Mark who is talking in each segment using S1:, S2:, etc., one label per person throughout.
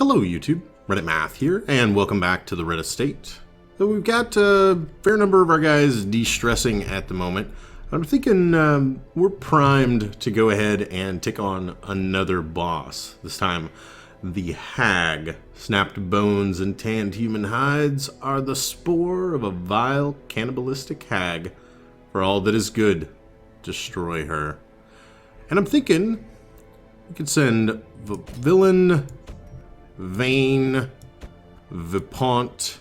S1: Hello YouTube, Reddit Math here, and welcome back to the Red Estate. So we've got a fair number of our guys de-stressing at the moment. I'm thinking we're primed to go ahead and take on another boss. This time, the Hag. Snapped bones and tanned human hides are the spore of a vile, cannibalistic hag. For all that is good, destroy her. And I'm thinking we could send Villon, Vane, Vipont,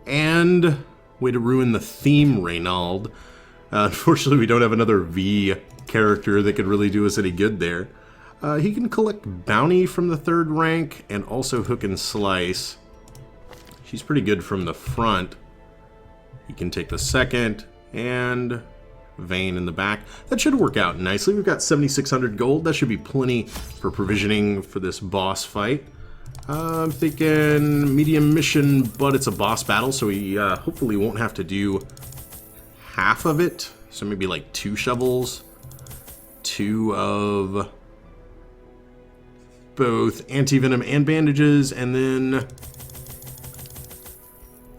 S1: and way to ruin the theme, Reynauld. Unfortunately, we don't have another V character that could really do us any good there. He can collect bounty from the third rank and also hook and slice. She's pretty good from the front. He can take the second and Vane in the back. That should work out nicely. We've got 7,600 gold. That should be plenty for provisioning for this boss fight. I'm thinking medium mission, but it's a boss battle, so we hopefully won't have to do half of it. So maybe like 2 shovels, 2 of both anti-venom and bandages, and then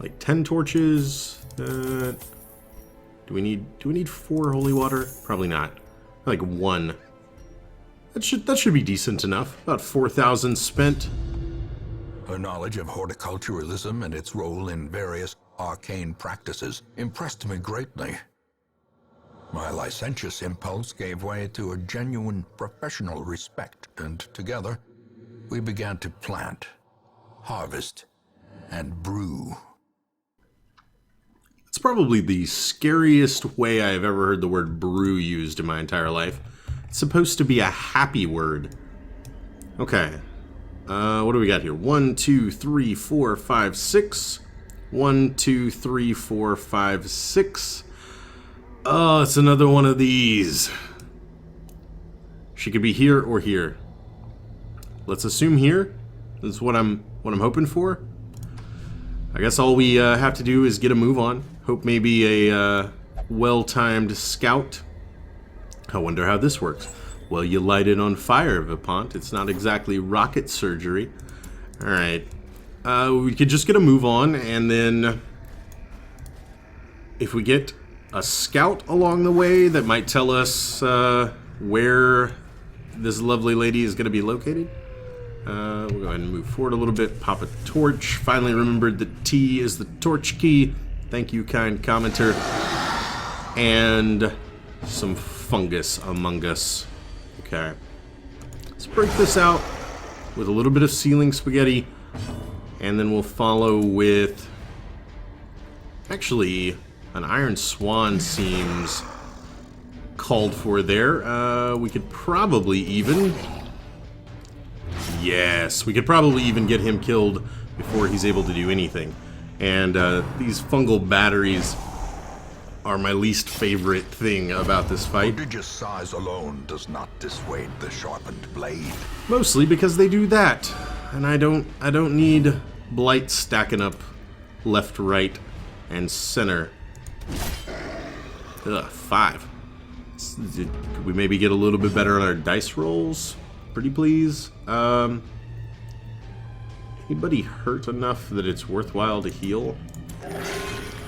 S1: like 10 torches. Do we need 4 holy water? Probably not. Like 1. That should be decent enough. About 4,000 spent.
S2: Her knowledge of horticulturalism and its role in various arcane practices impressed me greatly. My licentious impulse gave way to a genuine professional respect, and together we began to plant, harvest, and brew.
S1: It's probably the scariest way I've ever heard the word brew used in my entire life. It's supposed to be a happy word. Okay. What do we got here? 1, 2, 3, 4, 5, 6. 1, 2, 3, 4, 5, 6. Oh, it's another one of these. She could be here or here. Let's assume here. This is what I'm hoping for. I guess all we have to do is get a move on. Hope maybe a well-timed scout. I wonder how this works. Well, you light it on fire, Vipont. It's not exactly rocket surgery. Alright. We could just get a move on, and then if we get a scout along the way that might tell us where this lovely lady is going to be located. We'll go ahead and move forward a little bit. Pop a torch. Finally remembered that T is the torch key. Thank you, kind commenter. And some fungus among us. Okay. Let's break this out with a little bit of ceiling spaghetti. And then we'll follow with... Actually, an iron swan seems called for there. We could probably even... Yes, we could probably even get him killed before he's able to do anything. And these fungal batteries are my least favorite thing about this fight.
S2: Prodigious size alone does not dissuade the sharpened blade.
S1: Mostly because they do that. And I don't need blight stacking up left, right, and center. Ugh, 5. Could we maybe get a little bit better on our dice rolls? Pretty please. Anybody hurt enough that it's worthwhile to heal?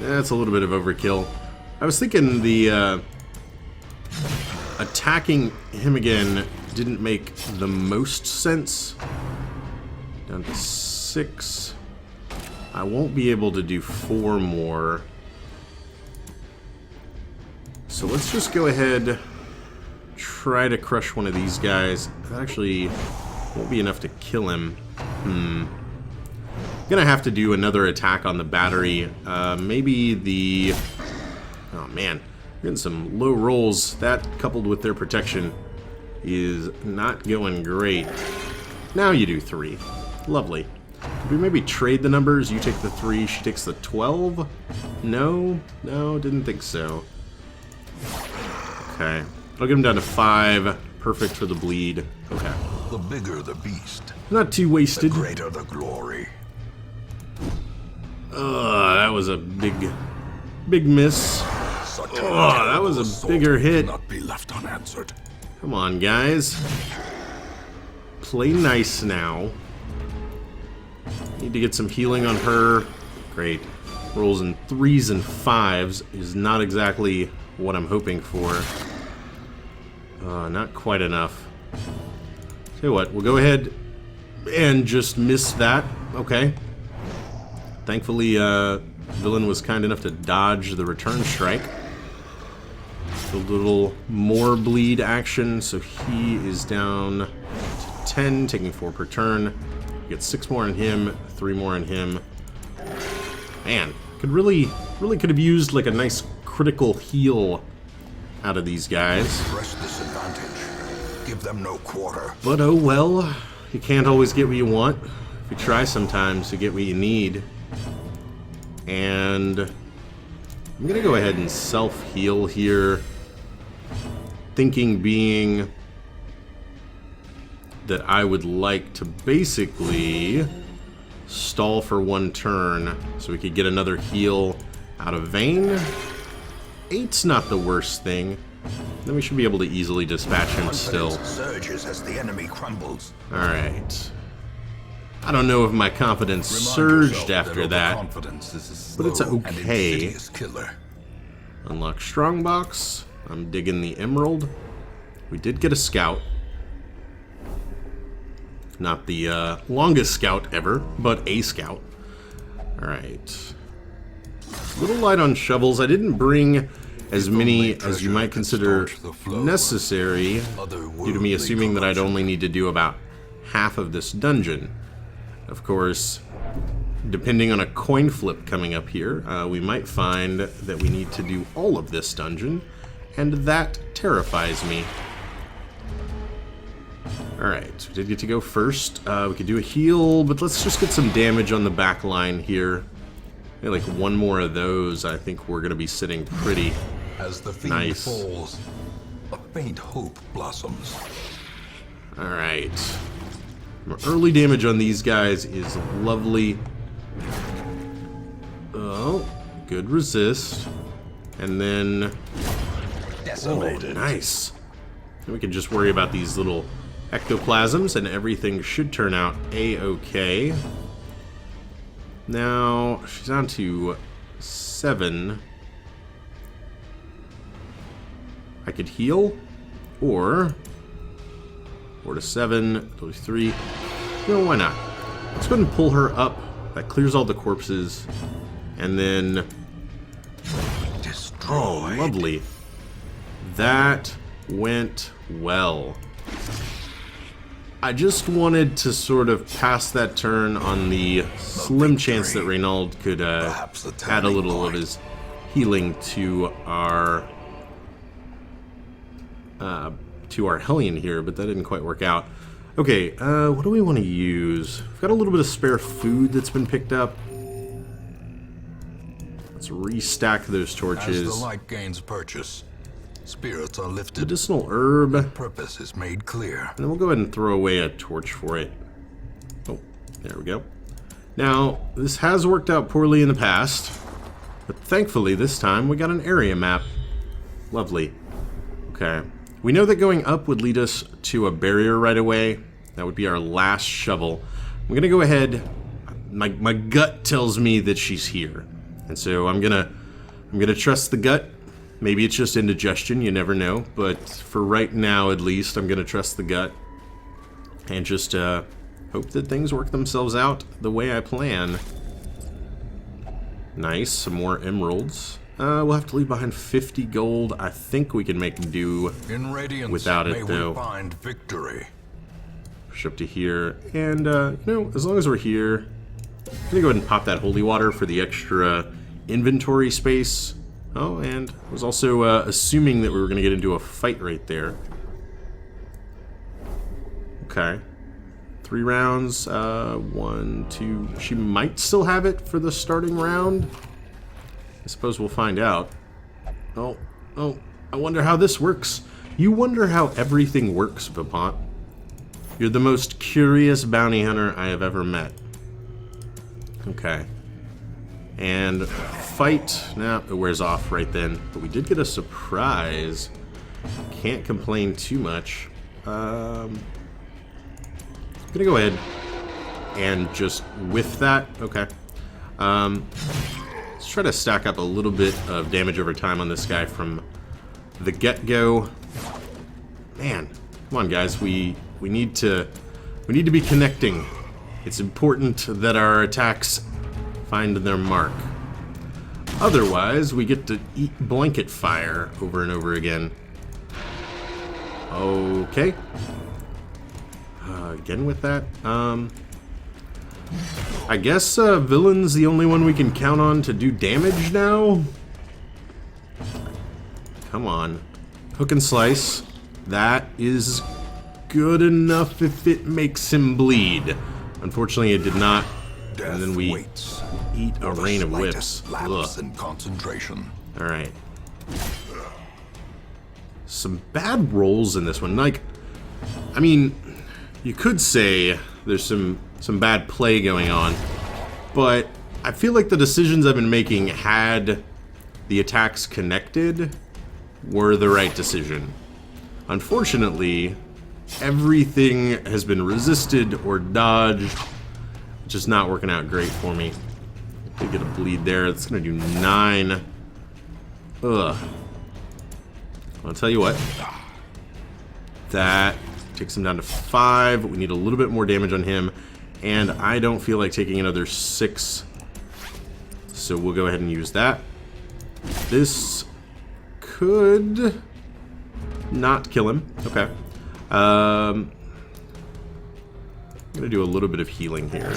S1: That's a little bit of overkill. I was thinking the attacking him again didn't make the most sense. Down to 6. I won't be able to do 4 more. So let's just go ahead, try to crush one of these guys. That actually won't be enough to kill him. Gonna have to do another attack on the battery. Maybe the... Oh man, we're getting some low rolls. That, coupled with their protection, is not going great. Now you do 3. Lovely. Could we maybe trade the numbers? You take the 3, she takes the 12? No, didn't think so. Okay. I'll get him down to 5. Perfect for the bleed. Okay.
S2: The bigger the beast,
S1: not too wasted.
S2: the greater the glory.
S1: That was a big miss. That was a bigger hit.
S2: Not be left unanswered.
S1: Come on, guys. Play nice now. Need to get some healing on her. Great. Rolls in 3s and 5s is not exactly what I'm hoping for. Not quite enough. Tell you what, we'll go ahead and just miss that. Okay. Thankfully, Villon was kind enough to dodge the return strike. A little more bleed action, so he is down to 10, taking 4 per turn. We get 6 more on him, 3 more on him. Man, could really could have used like a nice critical heal out of these guys.
S2: Press this advantage. Give them no quarter.
S1: But oh well, you can't always get what you want. If you try sometimes to get what you need. And I'm gonna go ahead and self-heal here. Thinking being that I would like to basically stall for 1 turn so we could get another heal out of Vane. 8's not the worst thing. Then we should be able to easily dispatch him still.
S2: Surges as the enemy crumbles.
S1: Alright. I don't know if my confidence surged after that, but it's okay. Unlock Strongbox. I'm digging the emerald. We did get a scout. Not the longest scout ever, but a scout. Alright. A little light on shovels. I didn't bring as many as you might consider necessary due to me assuming that I'd only need to do about half of this dungeon. Of course, depending on a coin flip coming up here, we might find that we need to do all of this dungeon, and that terrifies me. Alright, we did get to go first. We could do a heal, but let's just get some damage on the back line here. Maybe like 1 more of those, I think we're going to be sitting pretty
S2: As the fiend
S1: nice.
S2: falls, a faint hope blossoms.
S1: Alright. Early damage on these guys is lovely. Oh, good resist. And then...
S2: Desolated.
S1: Oh, nice. Then we can just worry about these little ectoplasms and everything should turn out a-okay. Now, she's on to 7. I could heal, or 4 to 7, 3. You know, why not? Let's go ahead and pull her up. That clears all the corpses. And then...
S2: Destroyed.
S1: Oh, lovely. That went well. I just wanted to sort of pass that turn on the slim chance that Reynauld could add a little of his healing to our Hellion here, but that didn't quite work out. Okay, what do we want to use? We've got a little bit of spare food that's been picked up. Let's restack those torches.
S2: As the light gains purchase, spirits are lifted.
S1: Medicinal herb.
S2: Purpose is made clear.
S1: And then we'll go ahead and throw away a torch for it. Oh, there we go. Now, this has worked out poorly in the past, but thankfully this time we got an area map. Lovely. Okay. We know that going up would lead us to a barrier right away. That would be our last shovel. I'm going to go ahead. My gut tells me that she's here. And so I'm gonna trust the gut. Maybe it's just indigestion, you never know. But for right now, at least, I'm gonna trust the gut. And just hope that things work themselves out the way I plan. Nice, some more emeralds. We'll have to leave behind 50 gold. I think we can make do
S2: In radiance,
S1: without it,
S2: may
S1: though.
S2: we find victory.
S1: Push up to here. And, you know, as long as we're here, I'm gonna go ahead and pop that holy water for the extra inventory space. Oh, and I was also assuming that we were gonna get into a fight right there. Okay. 3 rounds. 1, 2. She might still have it for the starting round. I suppose we'll find out. Oh, I wonder how this works. You wonder how everything works, Vipont. You're the most curious bounty hunter I have ever met. Okay. And fight. Nah, it wears off right then. But we did get a surprise. Can't complain too much. I'm gonna go ahead. and just whiff that. Okay. Let's try to stack up a little bit of damage over time on this guy from the get-go. Man, come on, guys. We need to be connecting. It's important that our attacks find their mark. Otherwise, we get to eat blanket fire over and over again. Okay. Again with that. I guess Villon's the only one we can count on to do damage now. Come on. Hook and slice. That is good enough if it makes him bleed. Unfortunately, it did not.
S2: Death
S1: And then we
S2: waits
S1: eat a
S2: for
S1: rain
S2: the
S1: of whips.
S2: slightest lapse
S1: Ugh.
S2: in concentration.
S1: Alright. Some bad rolls in this one. Like, I mean, you could say there's some bad play going on, but I feel like the decisions I've been making had the attacks connected were the right decision. Unfortunately, everything has been resisted or dodged, which is not working out great for me. They get a bleed there. It's gonna do 9. Ugh. I'll tell you what. That takes him down to 5. We need a little bit more damage on him, and I don't feel like taking another 6. So we'll go ahead and use that. This could not kill him. Okay. I'm gonna do a little bit of healing here.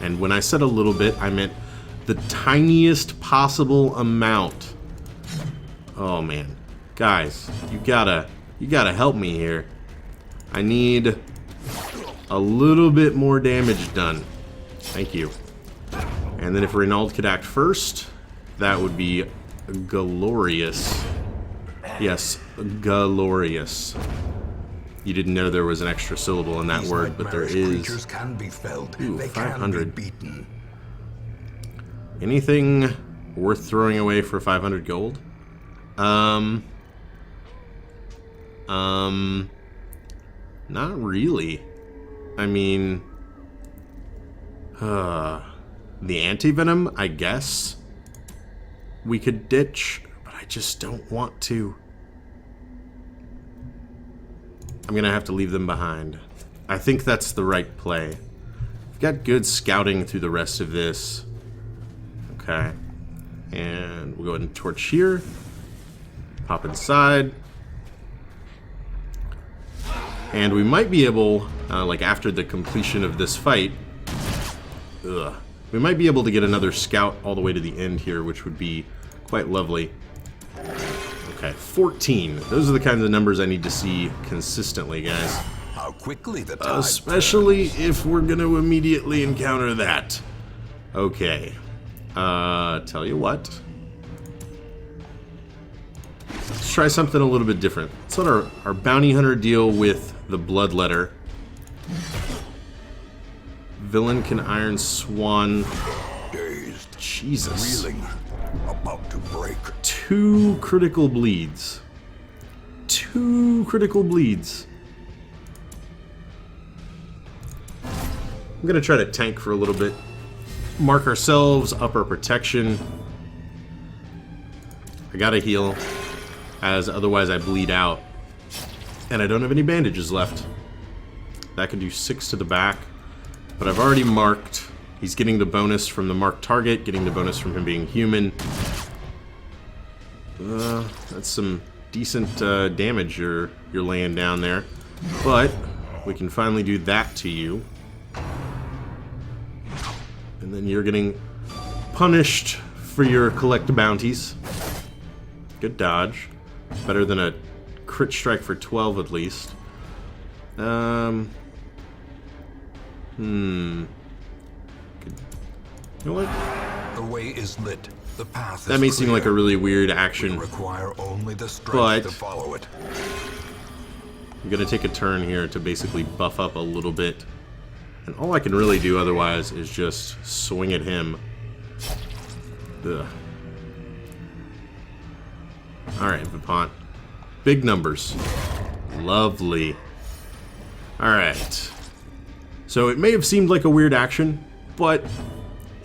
S1: And when I said a little bit, I meant the tiniest possible amount. Oh man. Guys, you gotta help me here. I need a little bit more damage done. Thank you. And then if Reynauld could act first, that would be glorious. Yes, glorious. You didn't know there was an extra syllable in that
S2: These
S1: word, but there
S2: nightmarish
S1: is.
S2: creatures can be felled.
S1: Ooh,
S2: They
S1: 500.
S2: can be beaten.
S1: Anything worth throwing away for 500 gold? Not really. I mean, the anti-venom, I guess we could ditch, but I just don't want to. I'm gonna have to leave them behind. I think that's the right play. We've got good scouting through the rest of this. Okay. And we'll go ahead and torch here. Pop inside. And we might be able, like after the completion of this fight, we might be able to get another scout all the way to the end here, which would be quite lovely. Okay, 14. Those are the kinds of numbers I need to see consistently, guys.
S2: How quickly the tide
S1: Especially if we're going to immediately encounter that. Okay. Tell you what. Let's try something a little bit different. Let's let our bounty hunter deal with the bloodletter. Villon can Iron Swan.
S2: dazed,
S1: Jesus.
S2: reeling, about to break.
S1: 2 critical bleeds. 2 critical bleeds. I'm gonna try to tank for a little bit. Mark ourselves, up our protection. I gotta heal, as otherwise I bleed out. And I don't have any bandages left. That could do 6 to the back. But I've already marked. He's getting the bonus from the marked target, getting the bonus from him being human. That's some decent damage you're laying down there. But we can finally do that to you. And then you're getting punished for your collect bounties. Good dodge. Better than a crit strike for 12 at least. You know what?
S2: The way is lit. The path is
S1: That may seem
S2: clear.
S1: like a really weird action.
S2: Require only the strength
S1: But-
S2: to follow it.
S1: I'm gonna take a turn here to basically buff up a little bit. And all I can really do otherwise is just swing at him. Ugh. Alright, Vipont. Big numbers. Lovely. Alright. So it may have seemed like a weird action, but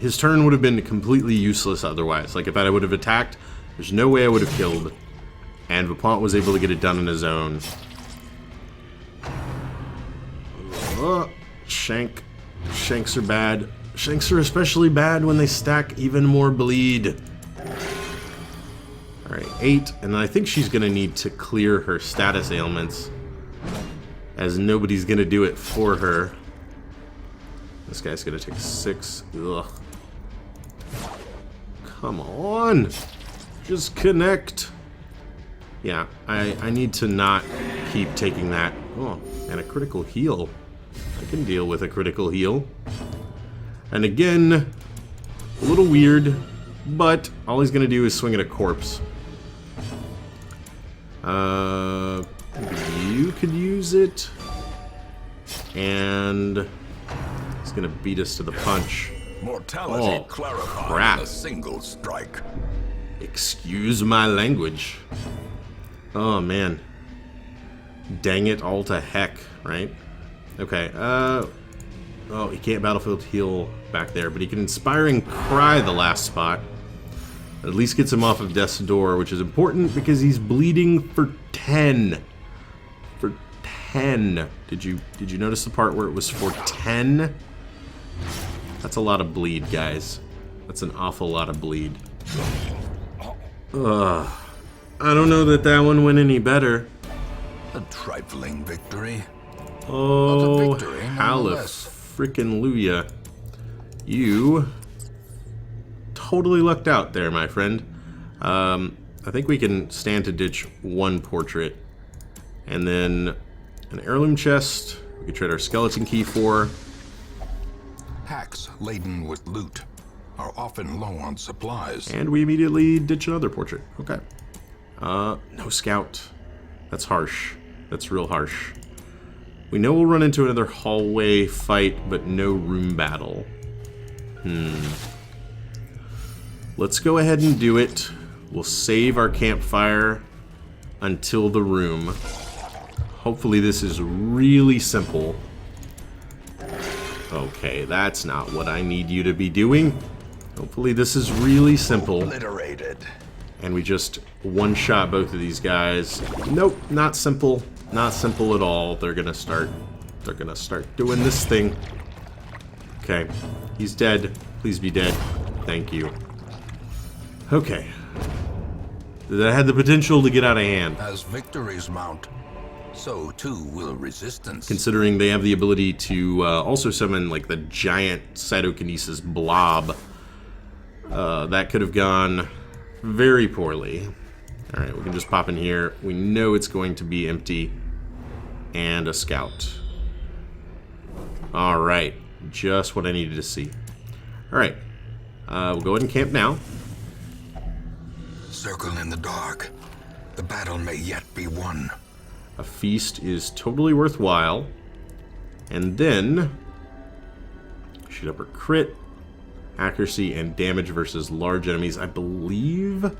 S1: his turn would have been completely useless otherwise. Like if I would have attacked, there's no way I would have killed. And Vipont was able to get it done on his own. Shank. Shanks are bad. Shanks are especially bad when they stack even more bleed. Alright, 8. And then I think she's going to need to clear her status ailments, as nobody's going to do it for her. This guy's going to take 6. Ugh. Come on. Just connect. Yeah, I need to not keep taking that. Oh, and a critical heal. I can deal with a critical heal. And again, a little weird, but all he's going to do is swing at a corpse. You could use it. And he's going to beat us to the punch.
S2: Mortality clarified
S1: crap.
S2: in a single strike.
S1: Excuse my language. Oh, man. Dang it all to heck, right? Okay, oh, he can't battlefield heal back there, but he can Inspiring Cry the last spot. At least gets him off of Death's Door, which is important because he's bleeding for 10. For 10. Did you notice the part where it was for 10? That's a lot of bleed, guys. That's an awful lot of bleed. Ugh. I don't know that that one went any better.
S2: A trifling victory.
S1: Oh,
S2: victory,
S1: hallelujah. You totally lucked out there, my friend. I think we can stand to ditch one portrait. And then an heirloom chest we could trade our skeleton key for.
S2: Hacks laden with loot are often low on supplies.
S1: And we immediately ditch another portrait. Okay. No scout. That's harsh. That's real harsh. We know we'll run into another hallway fight, but no room battle. Let's go ahead and do it. We'll save our campfire until the room. Hopefully this is really simple. Okay, that's not what I need you to be doing. Hopefully this is really simple.
S2: Obliterated.
S1: And we just one-shot both of these guys. Nope, not simple. Not simple at all. They're gonna start doing this thing. Okay, he's dead. Please be dead. Thank you. Okay. That had the potential to get out of hand.
S2: As victories mount, so too will resistance.
S1: Considering they have the ability to also summon like the giant cytokinesis blob. That could have gone very poorly. Alright, we can just pop in here. We know it's going to be empty. And a scout. Alright, just what I needed to see. Alright, we'll go ahead and camp now.
S2: Circle in the dark. The battle may yet be won.
S1: A feast is totally worthwhile. And then shoot up her crit, accuracy, and damage versus large enemies. I believe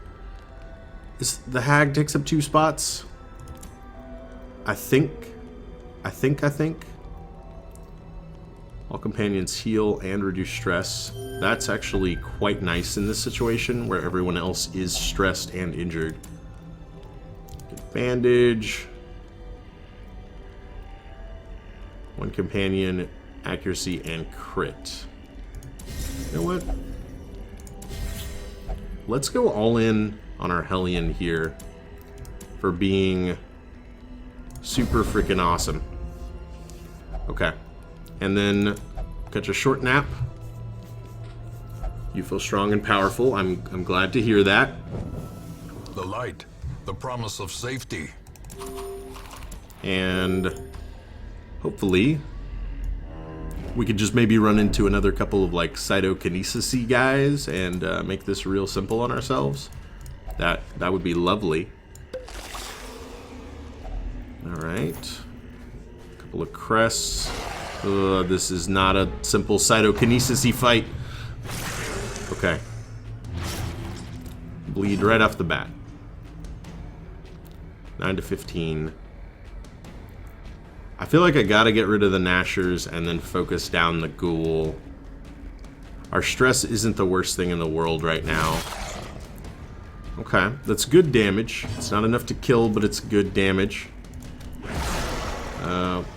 S1: the hag takes up 2 spots. I think. All companions heal and reduce stress. That's actually quite nice in this situation where everyone else is stressed and injured. Get bandage. 1 companion, accuracy, and crit. You know what? Let's go all in on our Hellion here for being super freaking awesome. Okay. And then catch a short nap. You feel strong and powerful. I'm glad to hear that.
S2: The light, the promise of safety.
S1: And hopefully we could just maybe run into another couple of like cytokinesis-y guys and make this real simple on ourselves. That would be lovely. Alright. Couple of crests. This is not a simple cytokinesis-y fight. Okay. Bleed right off the bat. 9 to 15. I feel like I gotta get rid of the Gnashers and then focus down the Ghoul. Our stress isn't the worst thing in the world right now. Okay, that's good damage. It's not enough to kill, but it's good damage.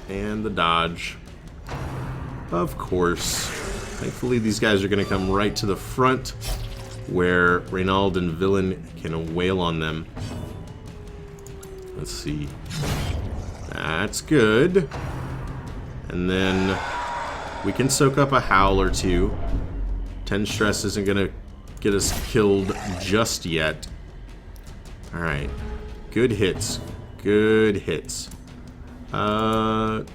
S1: And the dodge. Of course. Thankfully, these guys are going to come right to the front where Reynauld and Villon can wail on them. Let's see. That's good. And then we can soak up a howl or two. 10 stress isn't going to get us killed just yet. Alright. Good hits. Good hits. That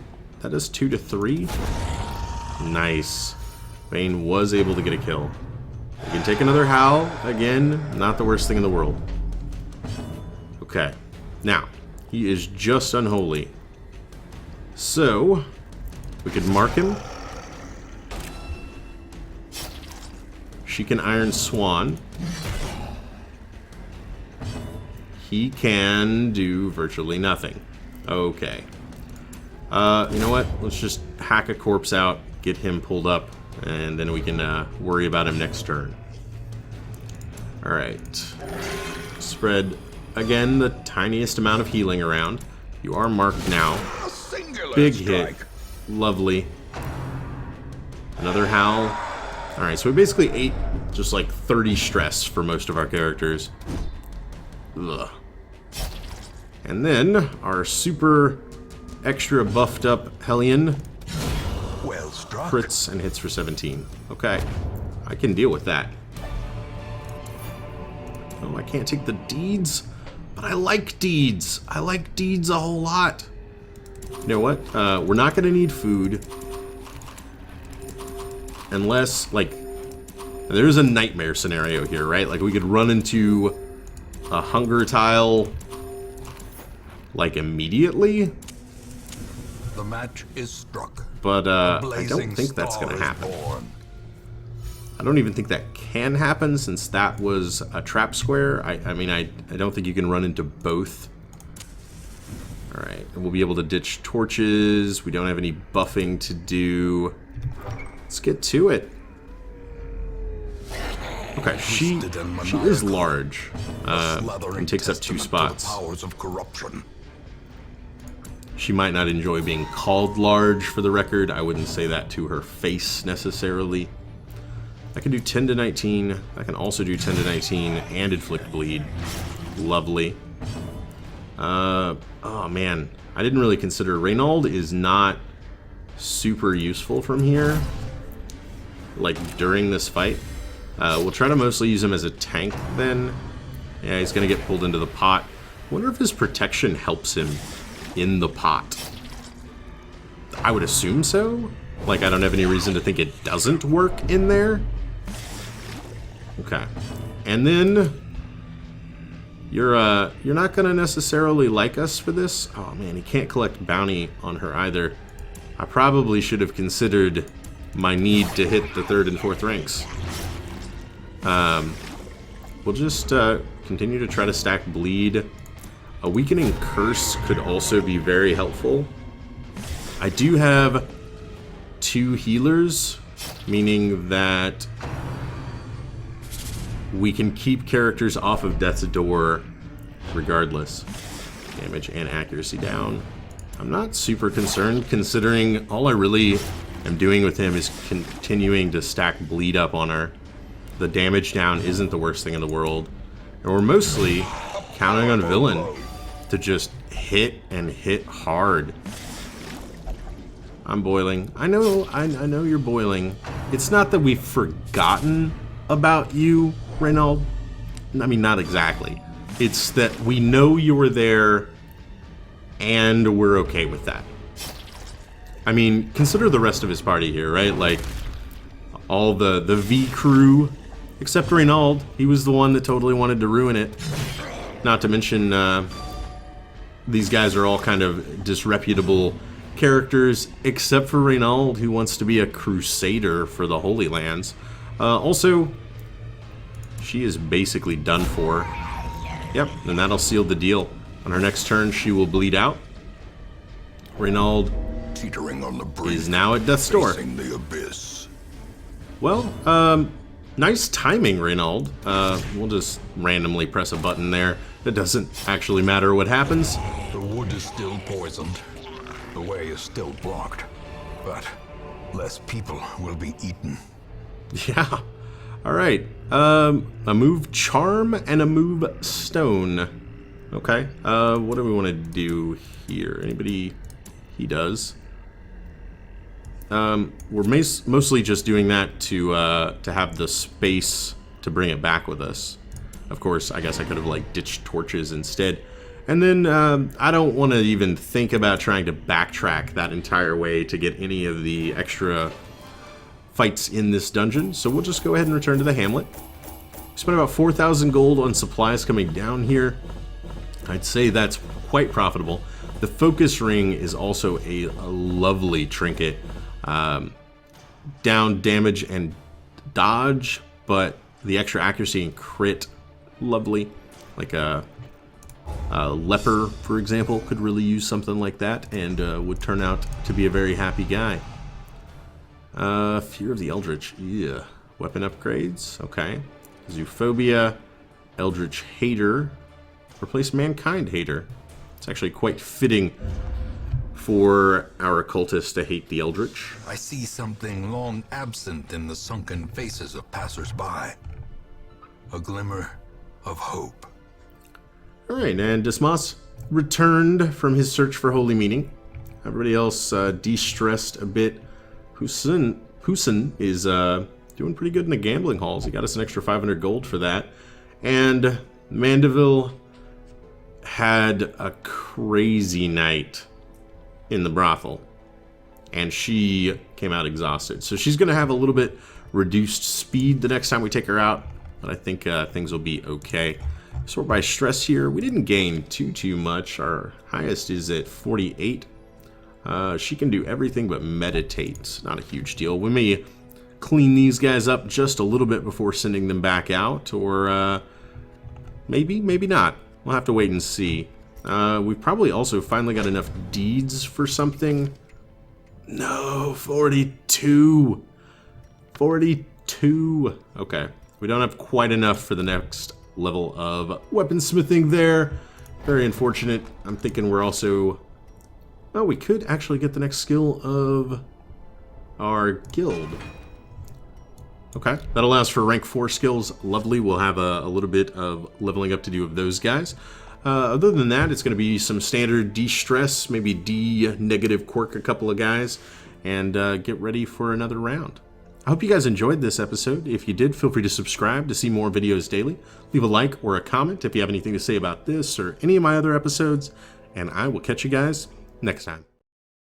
S1: is 2 to 3. Nice. Vane was able to get a kill. We can take another howl. Again, not the worst thing in the world. Okay. Now, he is just unholy. So, we could mark him. She can Iron Swan. He can do virtually nothing. Okay. You know what? Let's just hack a corpse out, get him pulled up, and then we can worry about him next turn. Alright. Spread, again, the tiniest amount of healing around. You are marked now. Big hit. Lovely. Another howl. Alright, so we basically ate just like 30 stress for most of our characters. Ugh. And then our super extra buffed up Hellion
S2: Well struck.
S1: crits and hits for 17. Okay, I can deal with that. Oh, I can't take the deeds, but I like deeds. I like deeds a whole lot. You know what? We're not going to need food. Unless, like, there's a nightmare scenario here, right? Like, we could run into a hunger tile, like, immediately.
S2: The match is struck.
S1: But, I don't think that's going to happen. I don't even think that can happen, since that was a trap square. I mean, I don't think you can run into both. Alright, and we'll be able to ditch torches. We don't have any buffing to do. Let's get to it. Okay, she is large, and takes up 2 spots.
S2: Powers of corruption.
S1: She might not enjoy being called large, for the record. I wouldn't say that to her face, necessarily. I can do 10 to 19. I can also do 10 to 19 and inflict bleed. Lovely. Oh man. I didn't really consider Reynauld is not super useful from here. Like, during this fight. We'll try to mostly use him as a tank, then. Yeah, he's gonna get pulled into the pot. Wonder if his protection helps him in the pot. I would assume so. Like, I don't have any reason to think it doesn't work in there. Okay. And then you're not gonna necessarily like us for this. Oh man, he can't collect bounty on her either. I probably should have considered my need to hit the 3rd and 4th ranks. We'll just continue to try to stack bleed. A weakening curse could also be very helpful. I do have 2 healers, meaning that we can keep characters off of death's door regardless. Damage and accuracy down. I'm not super concerned, considering all I really am doing with him is continuing to stack bleed up on her. The damage down isn't the worst thing in the world. And we're mostly counting on Villon to just hit and hit hard. I'm boiling. I know you're boiling. It's not that we've forgotten about you, Reynauld. I mean, not exactly. It's that we know you were there, and we're okay with that. I mean, consider the rest of his party here, right? Like, all the V crew, except Reynauld. He was the one that totally wanted to ruin it. Not to mention, these guys are all kind of disreputable characters, except for Reynauld, who wants to be a crusader for the Holy Lands. Also, she is basically done for. Yep, and that'll seal the deal. On her next turn, she will bleed out. Reynauld
S2: Teetering on the brink,
S1: is now at death's door.
S2: facing the abyss.
S1: Well, nice timing, Reynauld. We'll just randomly press a button there. It doesn't actually matter what happens.
S2: The wood is still poisoned. The way is still blocked. But less people will be eaten.
S1: Yeah. All right. A move charm and a move stone. Okay. What do we want to do here? Anybody? He does. We're mostly just doing that to have the space to bring it back with us. Of course, I guess I could have like ditched torches instead. And then I don't want to even think about trying to backtrack that entire way to get any of the extra fights in this dungeon. So we'll just go ahead and return to the hamlet. Spent about 4,000 gold on supplies coming down here. I'd say that's quite profitable. The focus ring is also a lovely trinket. Down damage and dodge, but the extra accuracy and crit, lovely. Like a leper, for example, could really use something like that and would turn out to be a very happy guy. Fear of the Eldritch, yeah. Weapon upgrades, okay. Zoophobia, Eldritch Hater, replace Mankind Hater. It's actually quite fitting for our occultist to hate the Eldritch.
S2: I see something long absent in the sunken faces of passers-by. A glimmer of hope.
S1: Alright, and Dismas returned from his search for holy meaning. Everybody else de-stressed a bit. Husin is doing pretty good in the gambling halls. He got us an extra 500 gold for that. And Mandeville had a crazy night in the brothel, and she came out exhausted. So she's going to have a little bit reduced speed the next time we take her out, but I think things will be okay. Sort by stress here, we didn't gain too much. Our highest is at 48. She can do everything but meditate. It's not a huge deal. We may clean these guys up just a little bit before sending them back out, or maybe not. We'll have to wait and see. We've probably also finally got enough deeds for something. No, 42. 42. Okay. We don't have quite enough for the next level of weaponsmithing there. Very unfortunate. I'm thinking we're also... Oh, we could actually get the next skill of our guild. Okay, that allows for rank 4 skills. Lovely. We'll have a little bit of leveling up to do of those guys. Other than that, it's going to be some standard de-stress, maybe de-negative quirk a couple of guys, and get ready for another round. I hope you guys enjoyed this episode. If you did, feel free to subscribe to see more videos daily. Leave a like or a comment if you have anything to say about this or any of my other episodes, and I will catch you guys next time.